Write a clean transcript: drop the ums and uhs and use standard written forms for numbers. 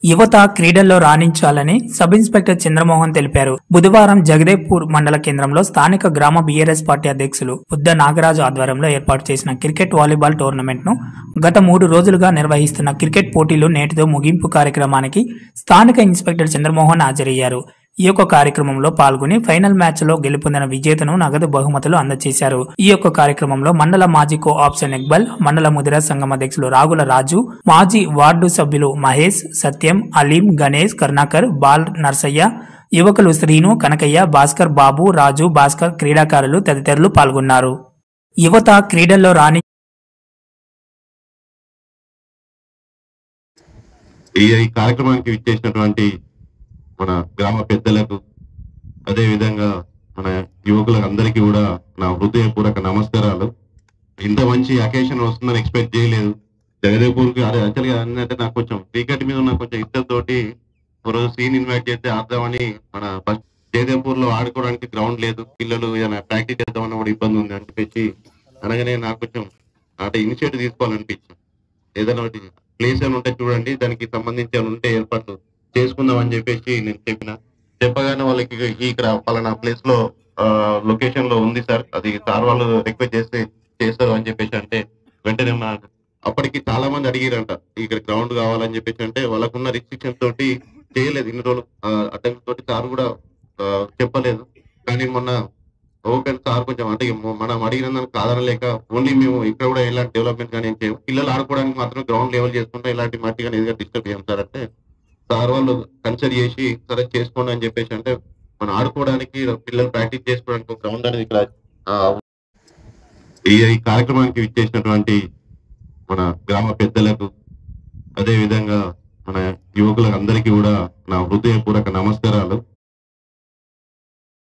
యువత క్రీడల్లో రాణించాలని sub inspector Chandramohan తెలిపారు. బుధవారం జగదేవ్పూర్ మండల కేంద్రంలో స్థానిక గ్రామ బీఆర్ఎస్ పార్టీ అధ్యక్షులు బుద్ధ నాగరాజు ఆధ్వర్యంలో ఏర్పాటు చేసిన క్రికెట్ వాలీబాల్ టోర్నమెంట్ ను గత 3 రోజులుగా నిర్వహిస్తున్న క్రికెట్ పోటీలు నేటితో ముగింపు కార్యక్రమానికి స్థానిక ఇన్స్పెక్టర్ చంద్రమోహన్ హాజరయ్యారు. ఈ యొక్క కార్యక్రమంలో పాల్గొని ఫైనల్ మ్యాచ్ లో గెలుపొందిన విజేతను నగదు బహుమతులు అందజేశారు. ఈ యొక్క కార్యక్రమంలో మండల మాజీ కో ఆప్షన్ ఇక్బల్, మండల ముదిరా సంఘం అధ్యక్షులు రాగుల రాజు, మాజీ వార్డు సభ్యులు మహేష్, సత్యం, అలీం, గణేష్, కరుణాకర్, బాల్ నర్సయ్య, యువకులు శ్రీను, కనకయ్య, భాస్కర్, బాబు, రాజు, భాస్కర్, క్రీడాకారులు తదితరులు పాల్గొన్నారు. యువత క్రీడల్లో రాణి ఈ కార్యక్రమానికి విచ్చేసినటువంటి మన గ్రామ పెద్దలకు, అదే విధంగా మన యువకులకు అందరికీ కూడా నా హృదయపూర్వక నమస్కారాలు. ఇంత మంచి అకేషన్ వస్తుందని ఎక్స్పెక్ట్ చేయలేదు. జగదేవ్పూర్కి అదే యాక్చువల్గా ఏంటంటే నాకు కొంచెం క్రికెట్ మీద ఉన్న కొంచెం ఇష్టంతోటి ఒకరోజు సీన్ ఇన్వైట్ చేస్తే ఆడదామని, మన ఫస్ట్ జగదేవ్పూర్ లో ఆడుకోవడానికి గ్రౌండ్ లేదు, పిల్లలు ఏదైనా ప్రాక్టీస్ చేద్దామని కూడా ఇబ్బంది ఉంది అని చెప్పేసి అనగానే నాకు కొంచెం అంటే ఇనిషియేటివ్ తీసుకోవాలనిపించింది. ఏదైనా ఒకటి ప్లేస్ అని ఉంటే చూడండి, దానికి సంబంధించి ఏమైనా ఉంటే ఏర్పాట్లు చేసుకుందాం అని చెప్పేసి నేను చెప్పగానే వాళ్ళకి ఇక్కడ పలానా ప్లేస్ లో లొకేషన్ లో ఉంది సార్, అది సార్ వాళ్ళు రిక్వెస్ట్ చేస్తే చేస్తారు అని చెప్పేసి అంటే వెంటనే అప్పటికి చాలా మంది అడిగారంట ఇక్కడ గ్రౌండ్ కావాలని చెప్పేసి. అంటే వాళ్ళకున్న రిస్ట్రిక్షన్ తోటి చేయలేదు, ఇన్ని రోజులు అటెంప్ట్ తోటి సార్ కూడా చెప్పలేదు. కానీ మొన్న ఓపెన్ సార్ కొంచెం అంటే మనం అడిగిన దానికి ఆధారం లేక ఓన్లీ మేము ఇక్కడ కూడా ఇలాంటి డెవలప్మెంట్ కానీ ఏం చేయం, పిల్లలు ఆడుకోవడానికి మాత్రం గ్రౌండ్ లెవెల్ చేసుకుంటాం, ఇలాంటి మట్టి కానీ ఏదైనా డిస్టర్బ్ చేయం సార్ అంటే సార్ వాళ్ళు కన్సిడర్ చేసి సరే చేసుకోండి అని చెప్పేసి అంటే మనం ఆడుకోవడానికి పిల్లలు ప్రాక్టీస్ చేసుకోవడానికి గ్రౌండ్ అనేది ఇక్కడ ఈ కార్యక్రమానికి విచ్చేసినటువంటి మన గ్రామ పెద్దలకు, అదే విధంగా మన యువకులకు అందరికీ కూడా నా హృదయపూర్వక నమస్కారాలు.